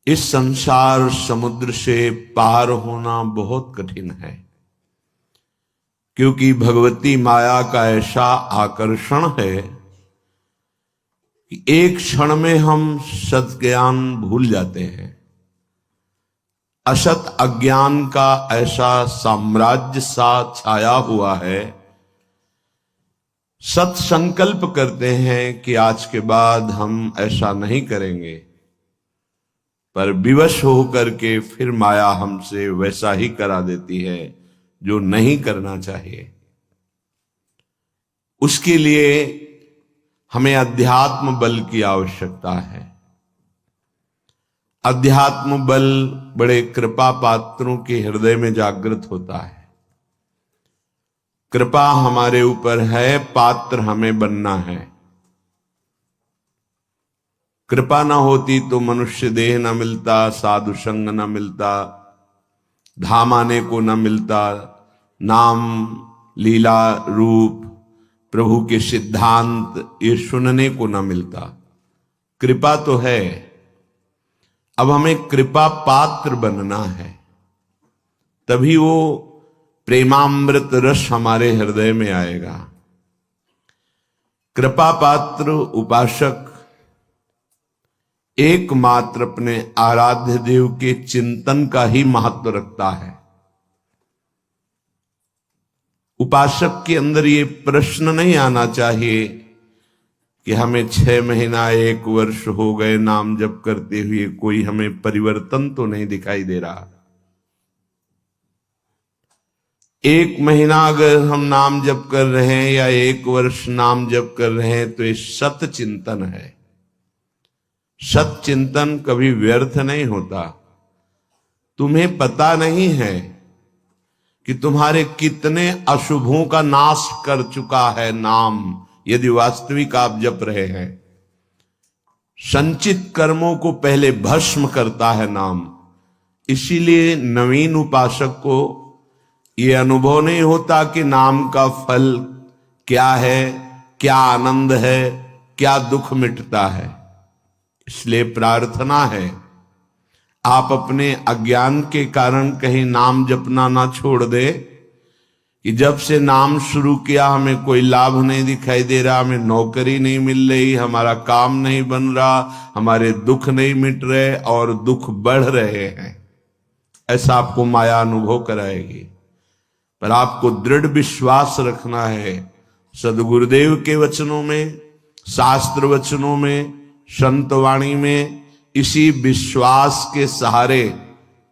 इस संसार समुद्र से पार होना बहुत कठिन है, क्योंकि भगवती माया का ऐसा आकर्षण है कि एक क्षण में हम सत ज्ञान भूल जाते हैं। असत अज्ञान का ऐसा साम्राज्य सा छाया हुआ है। सत संकल्प करते हैं कि आज के बाद हम ऐसा नहीं करेंगे, पर विवश होकर के फिर माया हमसे वैसा ही करा देती है जो नहीं करना चाहिए। उसके लिए हमें अध्यात्म बल की आवश्यकता है। अध्यात्म बल बड़े कृपा पात्रों के हृदय में जागृत होता है। कृपा हमारे ऊपर है, पात्र हमें बनना है। कृपा ना होती तो मनुष्य देह न मिलता, साधु संग न मिलता, धाम आने को न मिलता, नाम लीला रूप प्रभु के सिद्धांत ये सुनने को न मिलता। कृपा तो है, अब हमें कृपा पात्र बनना है, तभी वो प्रेमामृत रस हमारे हृदय में आएगा। कृपा पात्र उपासक एकमात्र अपने आराध्य देव के चिंतन का ही महत्व रखता है। उपासक के अंदर ये प्रश्न नहीं आना चाहिए कि हमें 6 महीना 1 वर्ष हो गए नाम जप करते हुए, कोई हमें परिवर्तन तो नहीं दिखाई दे रहा। 1 महीना अगर हम नाम जप कर रहे हैं या 1 वर्ष नाम जप कर रहे हैं तो ये सत चिंतन है। सत चिंतन कभी व्यर्थ नहीं होता। तुम्हें पता नहीं है कि तुम्हारे कितने अशुभों का नाश कर चुका है नाम, यदि वास्तविक आप जप रहे हैं। संचित कर्मों को पहले भस्म करता है नाम। इसीलिए नवीन उपासक को यह अनुभव नहीं होता कि नाम का फल क्या है, क्या आनंद है, क्या दुख मिटता है। इसलिए प्रार्थना है आप अपने अज्ञान के कारण कहीं नाम जपना ना छोड़ दे कि जब से नाम शुरू किया हमें कोई लाभ नहीं दिखाई दे रहा, हमें नौकरी नहीं मिल रही, हमारा काम नहीं बन रहा, हमारे दुख नहीं मिट रहे और दुख बढ़ रहे हैं। ऐसा आपको माया अनुभव कराएगी। पर आपको दृढ़ विश्वास रखना है सदगुरुदेव के वचनों में, शास्त्र वचनों में, संत वाणी में। इसी विश्वास के सहारे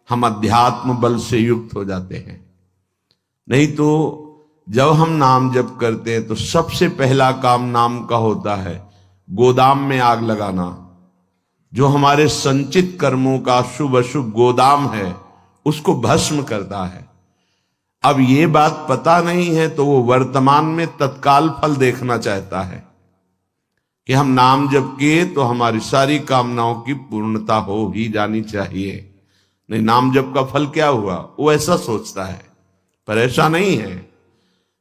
हम अध्यात्म बल से युक्त हो जाते हैं। नहीं तो जब हम नाम जप करते हैं तो सबसे पहला काम नाम का होता है गोदाम में आग लगाना। जो हमारे संचित कर्मों का शुभ अशुभ गोदाम है उसको भस्म करता है। अब ये बात पता नहीं है तो वो वर्तमान में तत्काल फल देखना चाहता है कि हम नाम जप किए तो हमारी सारी कामनाओं की पूर्णता हो ही जानी चाहिए। नहीं, नाम जप का फल क्या हुआ, वो ऐसा सोचता है, पर ऐसा नहीं है।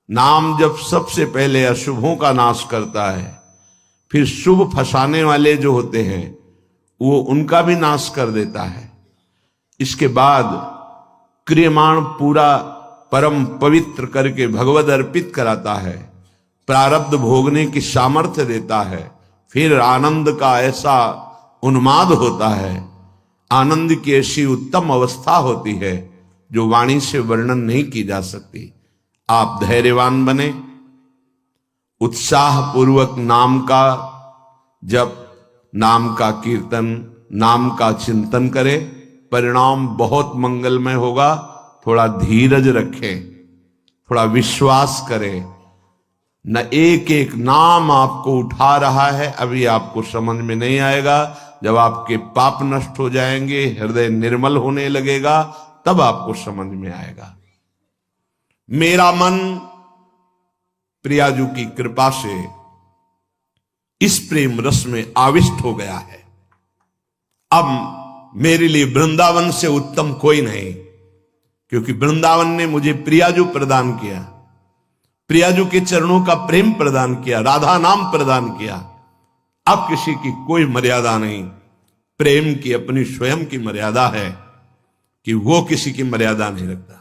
नाम जप सबसे पहले अशुभों का नाश करता है, फिर शुभ फंसाने वाले जो होते हैं वो उनका भी नाश कर देता है। इसके बाद क्रियमाण पूरा परम पवित्र करके भगवद अर्पित कराता है, प्रारब्ध भोगने की सामर्थ्य देता है। फिर आनंद का ऐसा उन्माद होता है, आनंद की ऐसी उत्तम अवस्था होती है जो वाणी से वर्णन नहीं की जा सकती। आप धैर्यवान बने, उत्साह पूर्वक नाम का जप, नाम का कीर्तन, नाम का चिंतन करें। परिणाम बहुत मंगलमय होगा। थोड़ा धीरज रखें, थोड़ा विश्वास करें। न एक एक नाम आपको उठा रहा है, अभी आपको समझ में नहीं आएगा। जब आपके पाप नष्ट हो जाएंगे, हृदय निर्मल होने लगेगा, तब आपको समझ में आएगा। मेरा मन प्रियाजू की कृपा से इस प्रेम रस में आविष्ट हो गया है। अब मेरे लिए वृंदावन से उत्तम कोई नहीं, क्योंकि वृंदावन ने मुझे प्रियाजू प्रदान किया, प्रियाजू के चरणों का प्रेम प्रदान किया, राधा नाम प्रदान किया। अब किसी की कोई मर्यादा नहीं। प्रेम की अपनी स्वयं की मर्यादा है कि वो किसी की मर्यादा नहीं रखता।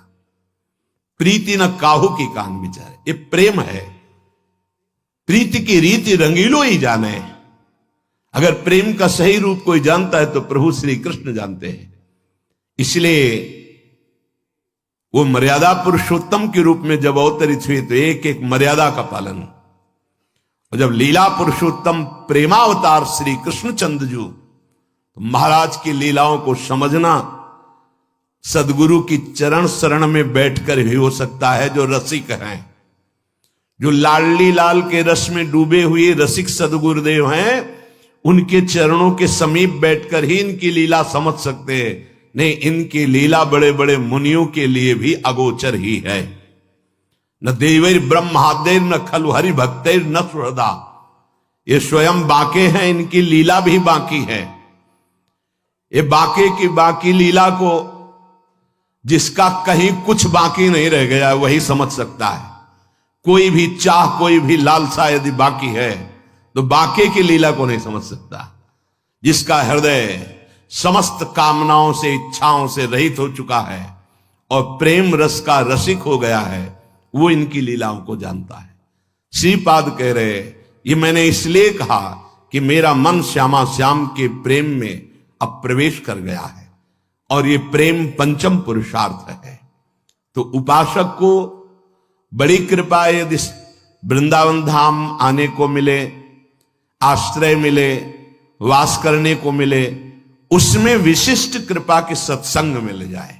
प्रीति न काहू की कान विचारे, ये प्रेम है। प्रीति की रीति रंगीलो ही जाने। अगर प्रेम का सही रूप कोई जानता है तो प्रभु श्री कृष्ण जानते हैं। इसलिए वो मर्यादा पुरुषोत्तम के रूप में जब अवतरित हुए तो एक एक मर्यादा का पालन। और जब लीला पुरुषोत्तम प्रेमावतार श्री कृष्णचंद्र जी, तो महाराज की लीलाओं को समझना सदगुरु की चरण शरण में बैठकर ही हो सकता है। जो रसिक हैं, जो लाडली लाल के रस में डूबे हुए रसिक सदगुरुदेव हैं, उनके चरणों के समीप बैठकर ही इनकी लीला समझ सकते हैं। नहीं, इनकी लीला बड़े बड़े मुनियों के लिए भी अगोचर ही है। न देवैर ब्रह्मादेर न खलु हरि भक्तैर न सुहृदा, ये स्वयं बाके हैं, इनकी लीला भी बाकी है। ये बाके की बाकी लीला को जिसका कहीं कुछ बाकी नहीं रह गया वही समझ सकता है। कोई भी चाह, कोई भी लालसा यदि बाकी है तो बाके की लीला को नहीं समझ सकता। जिसका हृदय समस्त कामनाओं से, इच्छाओं से रहित हो चुका है और प्रेम रस का रसिक हो गया है, वो इनकी लीलाओं को जानता है। श्रीपाद कह रहे, ये मैंने इसलिए कहा कि मेरा मन श्यामा श्याम के प्रेम में अब प्रवेश कर गया है और ये प्रेम पंचम पुरुषार्थ है। तो उपासक को बड़ी कृपा यदि वृंदावन धाम आने को मिले, आश्रय मिले, वास करने को मिले, उसमें विशिष्ट कृपा के सत्संग मिल जाए।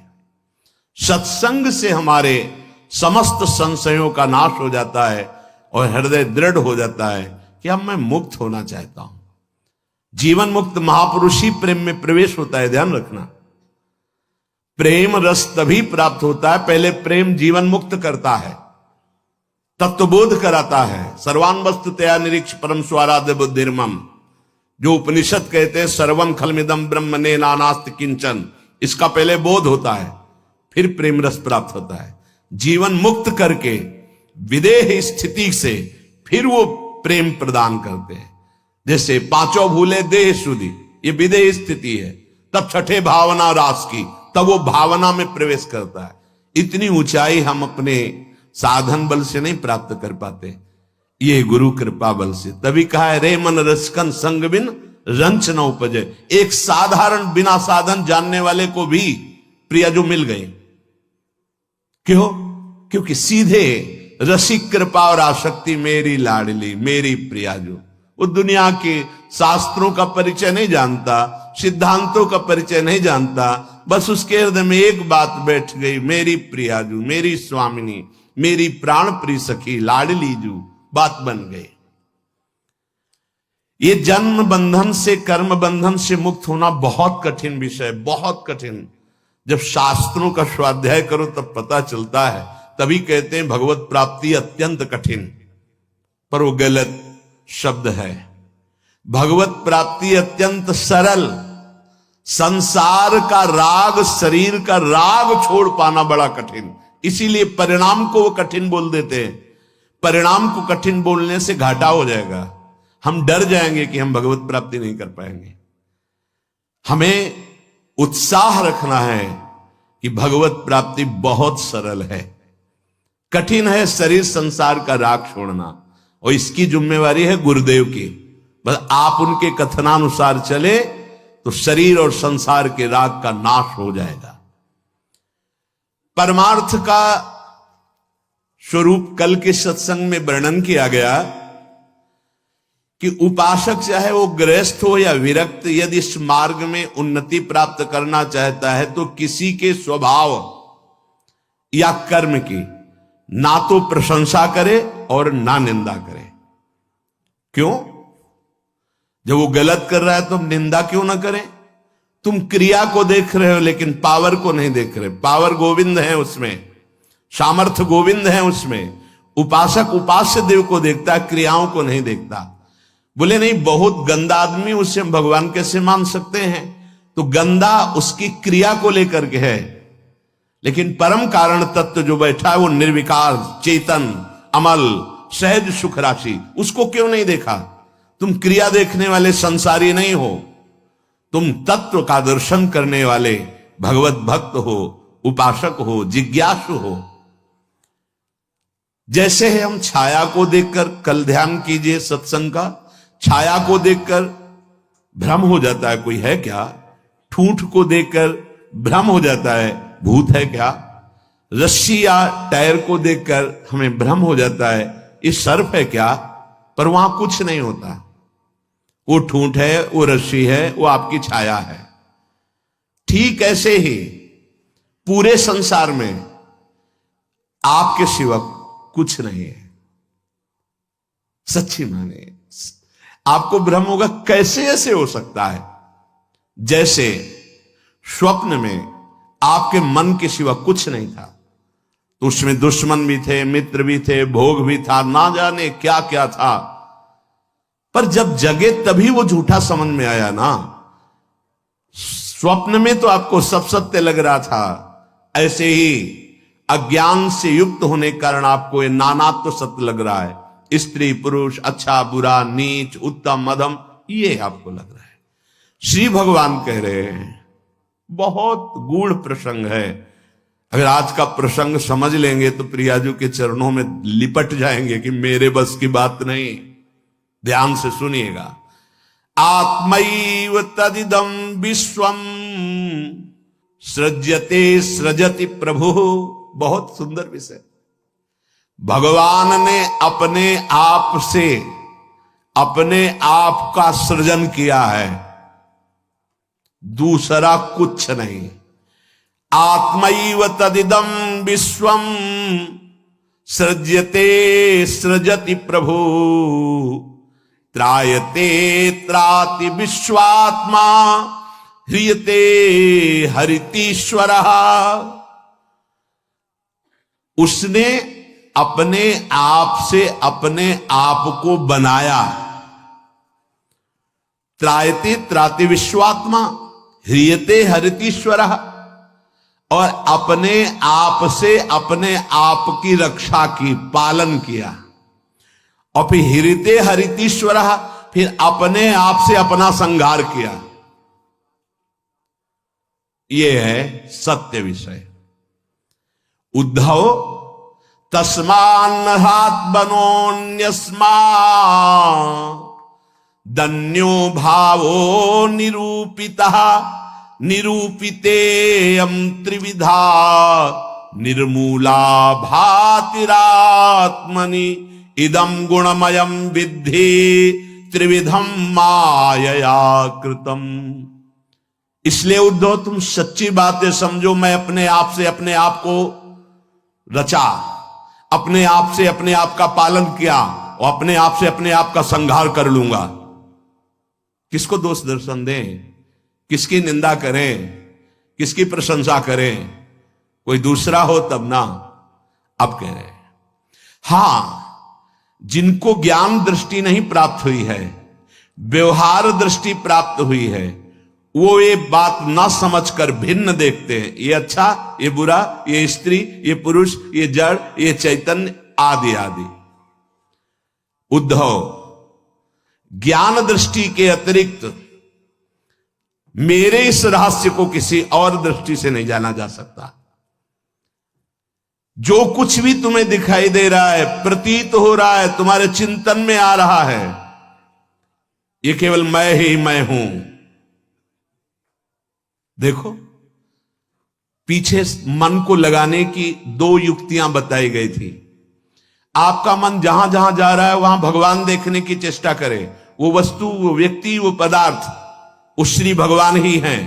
सत्संग से हमारे समस्त संशयों का नाश हो जाता है और हृदय दृढ़ हो जाता है कि अब मैं मुक्त होना चाहता हूं। जीवन मुक्त महापुरुष ही प्रेम में प्रवेश होता है, ध्यान रखना। प्रेम रस तभी प्राप्त होता है, पहले प्रेम जीवन मुक्त करता है, तत्वबोध कराता है। सर्वान वस्तु तया निरीक्ष परम स्वाराध्य बुद्धिर्मम, जो उपनिषद कहते हैं सर्वम खलमिदम ब्रह्म ने नानास्त किंचन, इसका पहले बोध होता है, फिर प्रेम रस प्राप्त होता है। जीवन मुक्त करके विदेह स्थिति से फिर वो प्रेम प्रदान करते हैं। जैसे पांचों भूले देह शुद्धि, ये विदेह स्थिति है। तब छठे भावना रास की, तब वो भावना में प्रवेश करता है। इतनी ऊंचाई हम अपने साधन बल से नहीं प्राप्त कर पाते, ये गुरु कृपा बल से। तभी कहा है रे मन रसकन संग बिन रंच न उपजे। एक साधारण बिना साधन जानने वाले को भी प्रिया जो मिल गए। क्यों? क्योंकि सीधे रसिक कृपा और आसक्ति मेरी लाडली मेरी प्रिया जो, वो दुनिया के शास्त्रों का परिचय नहीं जानता, सिद्धांतों का परिचय नहीं जानता, बस उसके हृदय में एक बात बैठ गई, मेरी प्रियाजू, मेरी स्वामिनी, मेरी प्राण प्रिय सखी लाडली जू, बात बन गई। ये जन्म बंधन से, कर्म बंधन से मुक्त होना बहुत कठिन विषय, बहुत कठिन। जब शास्त्रों का स्वाध्याय करो तब पता चलता है। तभी कहते हैं भगवत प्राप्ति अत्यंत कठिन, पर वो गलत शब्द है। भगवत प्राप्ति अत्यंत सरल। संसार का राग, शरीर का राग छोड़ पाना बड़ा कठिन। इसीलिए परिणाम को वो कठिन बोल देते हैं। परिणाम को कठिन बोलने से घाटा हो जाएगा, हम डर जाएंगे कि हम भगवत प्राप्ति नहीं कर पाएंगे। हमें उत्साह रखना है कि भगवत प्राप्ति बहुत सरल है। कठिन है शरीर संसार का राग छोड़ना, और इसकी जिम्मेवारी है गुरुदेव की। बस आप उनके कथनानुसार चले तो शरीर और संसार के राग का नाश हो जाएगा। परमार्थ का स्वरूप कल के सत्संग में वर्णन किया गया कि उपासक चाहे वो गृहस्थ हो या विरक्त, यदि इस मार्ग में उन्नति प्राप्त करना चाहता है तो किसी के स्वभाव या कर्म की ना तो प्रशंसा करे और ना निंदा करे। क्यों? जब वो गलत कर रहा है तो निंदा क्यों ना करें? तुम क्रिया को देख रहे हो लेकिन पावर को नहीं देख रहे। पावर गोविंद है उसमें, सामर्थ्य गोविंद है उसमें। उपासक उपास्य देव को देखता है, क्रियाओं को नहीं देखता। बोले नहीं, बहुत गंदा आदमी, उससे हम भगवान कैसे मान सकते हैं? तो गंदा उसकी क्रिया को लेकर के है, लेकिन परम कारण तत्व जो बैठा है वो निर्विकार, चेतन, अमल, सहज सुख राशि, उसको क्यों नहीं देखा? तुम क्रिया देखने वाले संसारी नहीं हो, तुम तत्व का दर्शन करने वाले भगवत भक्त हो, उपासक हो, जिज्ञासु हो। जैसे है हम छाया को देखकर, कल ध्यान कीजिए सत्संग का, छाया को देखकर भ्रम हो जाता है कोई है क्या, ठूंठ को देखकर भ्रम हो जाता है भूत है क्या, रस्सी या टायर को देखकर हमें भ्रम हो जाता है ये सर्प है क्या, पर वहां कुछ नहीं होता। वो ठूंठ है, वो रस्सी है, वो आपकी छाया है। ठीक ऐसे ही पूरे संसार में आपके सिवा कुछ नहीं है। सच्ची माने आपको भ्रम होगा, कैसे ऐसे हो सकता है? जैसे स्वप्न में आपके मन के सिवा कुछ नहीं था, तो उसमें दुश्मन भी थे, मित्र भी थे, भोग भी था, ना जाने क्या क्या था, पर जब जगे तभी वो झूठा समझ में आया ना। स्वप्न में तो आपको सब सत्य लग रहा था, ऐसे ही अज्ञान से युक्त होने के कारण आपको ये नानात्व तो सत्य लग रहा है। स्त्री पुरुष, अच्छा बुरा, नीच उत्तम मध्यम, ये आपको लग रहा है। श्री भगवान कह रहे हैं, बहुत गूढ़ प्रसंग है। अगर आज का प्रसंग समझ लेंगे तो प्रियाजू के चरणों में लिपट जाएंगे कि मेरे बस की बात नहीं। ध्यान से सुनिएगा। आत्मैव तदिदं विश्वम सृज्यते सृजति प्रभु। बहुत सुंदर विषय। भगवान ने अपने आप से अपने आप का सृजन किया है, दूसरा कुछ नहीं। आत्मैव तदिदं विश्वम सृज्यते सृजति प्रभु त्रायते त्राति विश्वात्मा ह्रियते हरितीश्वरः। उसने अपने आप से अपने आप को बनाया। त्रायते त्राति विश्वात्मा ह्रियते हरितीश्वरः, और अपने आप से अपने आप की रक्षा की, पालन किया। और फिर ह्रियते हरितीश्वरः, फिर अपने आप से अपना संहार किया। यह है सत्य विषय। उद्धव तस्मान्नहात् बनोन्यस्मा दन्यो भावो निरूपितः निरूपितेयं त्रिविधा निर्मूला भातिरात्मनि इदं गुणमयं विद्धि त्रिविधं मायया कृतम्। इसलिए उद्धव तुम सच्ची बातें समझो। मैं अपने आप से अपने आप को रचा, अपने आप से अपने आप का पालन किया, और अपने आप से अपने आप का संहार कर लूंगा। किसको दोष दर्शन दें, किसकी निंदा करें, किसकी प्रशंसा करें? कोई दूसरा हो तब ना। अब कह रहे हैं, हां, जिनको ज्ञान दृष्टि नहीं प्राप्त हुई है, व्यवहार दृष्टि प्राप्त हुई है, वो ये बात ना समझकर भिन्न देखते हैं। ये अच्छा, ये बुरा, ये स्त्री, ये पुरुष, ये जड़, ये चैतन्य, आदि आदि। उद्धव, ज्ञान दृष्टि के अतिरिक्त मेरे इस रहस्य को किसी और दृष्टि से नहीं जाना जा सकता। जो कुछ भी तुम्हें दिखाई दे रहा है, प्रतीत हो रहा है, तुम्हारे चिंतन में आ रहा है, ये केवल मैं ही मैं हूं। देखो, पीछे मन को लगाने की दो युक्तियां बताई गई थी। आपका मन जहां जहां जा रहा है वहां भगवान देखने की चेष्टा करे। वो वस्तु, वो व्यक्ति, वो पदार्थ, वो श्री भगवान ही हैं।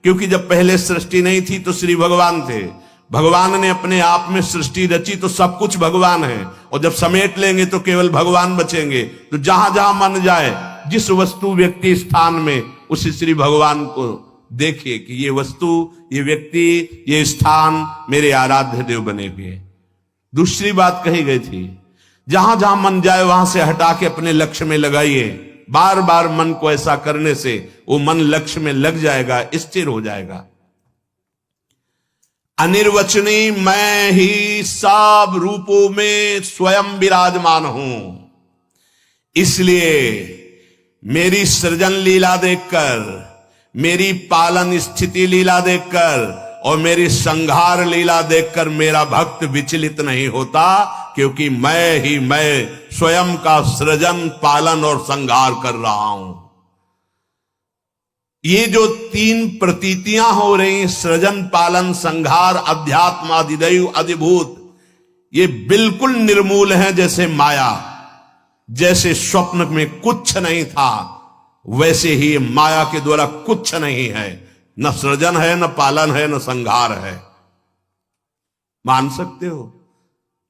क्योंकि जब पहले सृष्टि नहीं थी तो श्री भगवान थे। भगवान ने अपने आप में सृष्टि रची तो सब कुछ भगवान है, और जब समेट लेंगे तो केवल भगवान बचेंगे। तो जहां जहां मन जाए, जिस वस्तु व्यक्ति स्थान में, उस श्री भगवान को देखिए कि ये वस्तु, ये व्यक्ति, ये स्थान मेरे आराध्य देव बने हुए। दूसरी बात कही गई थी, जहां जहां मन जाए वहां से हटा के अपने लक्ष्य में लगाइए। बार बार मन को ऐसा करने से वो मन लक्ष्य में लग जाएगा, स्थिर हो जाएगा। अनिर्वचनीय मैं ही सब रूपों में स्वयं विराजमान हूं। इसलिए मेरी सृजन लीला देखकर, मेरी पालन स्थिति लीला देखकर और मेरी संहार लीला देखकर मेरा भक्त विचलित नहीं होता, क्योंकि मैं स्वयं का सृजन, पालन और संहार कर रहा हूं। ये जो तीन प्रतीतियां हो रही, सृजन, पालन, संहार, अध्यात्म, अधिदैव, अधिभूत, ये बिल्कुल निर्मूल हैं। जैसे माया, जैसे स्वप्न में कुछ नहीं था, वैसे ही माया के द्वारा कुछ नहीं है। न सृजन है, न पालन है, न संहार है। मान सकते हो?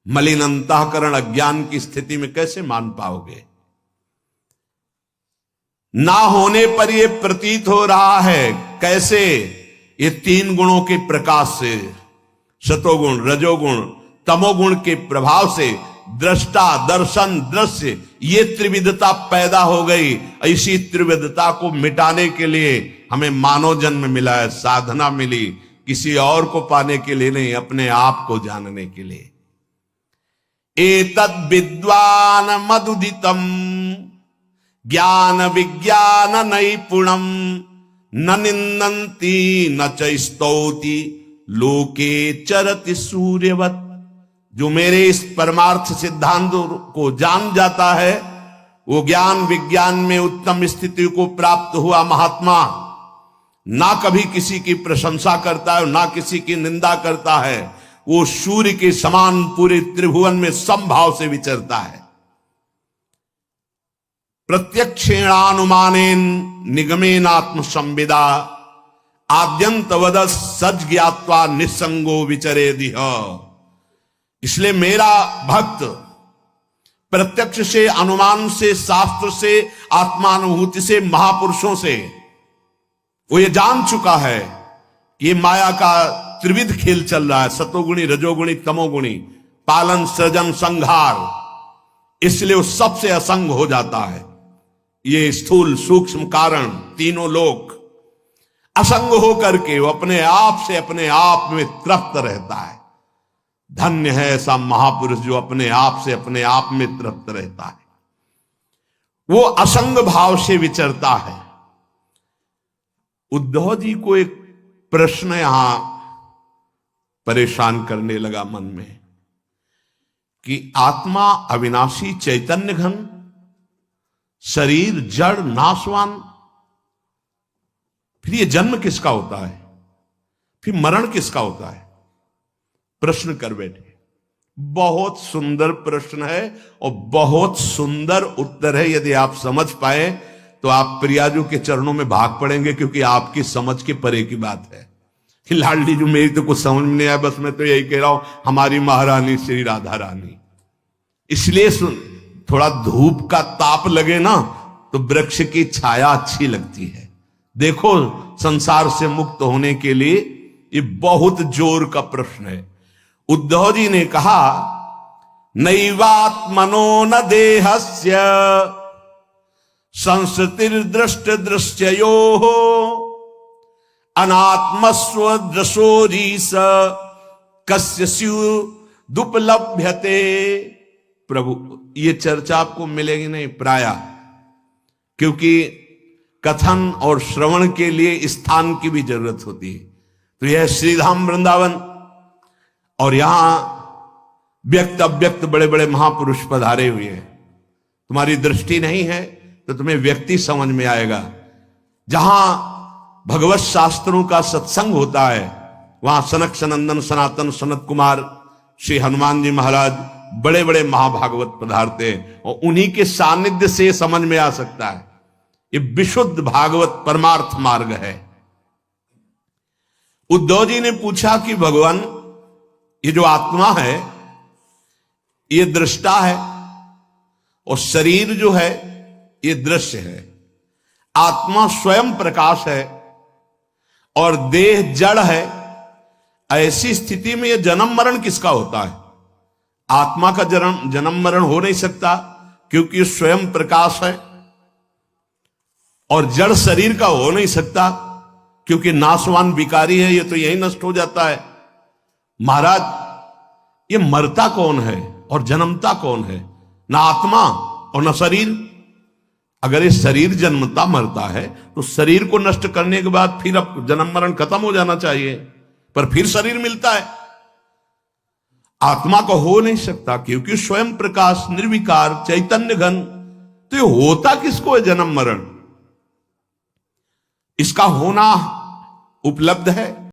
मलिन अंतःकरण अज्ञान की स्थिति में कैसे मान पाओगे? ना होने पर यह प्रतीत हो रहा है। कैसे? ये तीन गुणों के प्रकाश से, सतोगुण, रजोगुण, तमोगुण के प्रभाव से दृष्टा, दर्शन, दृश्य, ये त्रिविधता पैदा हो गई। ऐसी त्रिविधता को मिटाने के लिए हमें मानव जन्म मिला है, साधना मिली, किसी और को पाने के लिए नहीं, अपने आप को जानने के लिए। एतद् विद्वान मदुदितम ज्ञान विज्ञान नैपुणम न निन्दन्ति न च स्तौति लोके चरति सूर्यवत्। जो मेरे इस परमार्थ सिद्धांत को जान जाता है, वो ज्ञान विज्ञान में उत्तम स्थिति को प्राप्त हुआ महात्मा ना कभी किसी की प्रशंसा करता है, ना किसी की निंदा करता है। वो सूर्य के समान पूरे त्रिभुवन में समभाव से विचरता है। प्रत्यक्षेणानुमानेन निगमेनात्म संविदा आद्यंतवद सज ज्ञात्वा निसंगो विचरे दिह। इसलिए मेरा भक्त प्रत्यक्ष से, अनुमान से, शास्त्र से, आत्मानुभूति से, महापुरुषों से वो ये जान चुका है कि ये माया का त्रिविध खेल चल रहा है, सतोगुणी, रजोगुणी, तमोगुणी, पालन, सृजन, संहार। इसलिए वो सबसे असंग हो जाता है। ये स्थूल सूक्ष्म कारण तीनों लोग असंग होकर के वो अपने आप में तृप्त रहता है। धन्य है ऐसा महापुरुष जो अपने आप में तृप्त रहता है, वो असंग भाव से विचरता है। उद्धव जी को एक प्रश्न यहां परेशान करने लगा मन में कि आत्मा अविनाशी चैतन्य घन, शरीर जड़ नाशवान, फिर ये जन्म किसका होता है, फिर मरण किसका होता है? प्रश्न कर बैठे। बहुत सुंदर प्रश्न है और बहुत सुंदर उत्तर है। यदि आप समझ पाए तो आप प्रियाजू के चरणों में भाग पड़ेंगे, क्योंकि आपकी समझ के परे की बात है। लाडली जो मेरी तो कुछ समझ में नहीं आया, बस मैं तो यही कह रहा हूं, हमारी महारानी श्री राधा रानी। इसलिए थोड़ा धूप का ताप लगे ना तो वृक्ष की छाया अच्छी लगती है। देखो, संसार से मुक्त होने के लिए ये बहुत जोर का प्रश्न है। उद्धव जी ने कहा, नैवात्मनो न देहस्य संस्कृतिर्दृष्ट दृश्ययो अनात्मस्व दृशोरीस कस्य स्युदुपलभ्यते। प्रभु, ये चर्चा आपको मिलेगी नहीं प्राय, क्योंकि कथन और श्रवण के लिए स्थान की भी जरूरत होती है। तो यह श्रीधाम वृंदावन और यहां व्यक्त अव्यक्त बड़े बड़े महापुरुष पधारे हुए हैं। तुम्हारी दृष्टि नहीं है तो तुम्हें व्यक्ति समझ में आएगा। जहां भगवत शास्त्रों का सत्संग होता है, वहां सनक सनंदन सनातन सनत कुमार श्री हनुमान जी महाराज, बड़े बड़े महाभागवत पधारते हैं, और उन्हीं के सानिध्य से समझ में आ सकता है। ये विशुद्ध भागवत परमार्थ मार्ग है। उद्धव जी ने पूछा कि भगवान, ये जो आत्मा है ये दृष्टा है, और शरीर जो है ये दृश्य है। आत्मा स्वयं प्रकाश है और देह जड़ है। ऐसी स्थिति में ये जन्म मरण किसका होता है? आत्मा का जन्म मरण हो नहीं सकता, क्योंकि स्वयं प्रकाश है। और जड़ शरीर का हो नहीं सकता, क्योंकि नाशवान विकारी है, ये तो यही नष्ट हो जाता है। महाराज, ये मरता कौन है और जन्मता कौन है? ना आत्मा और न शरीर। अगर ये शरीर जन्मता मरता है तो शरीर को नष्ट करने के बाद फिर अब जन्म मरण खत्म हो जाना चाहिए, पर फिर शरीर मिलता है। आत्मा को हो नहीं सकता, क्योंकि स्वयं प्रकाश निर्विकार चैतन्य घन। तो ये होता किसको है जन्म मरण? इसका होना उपलब्ध है।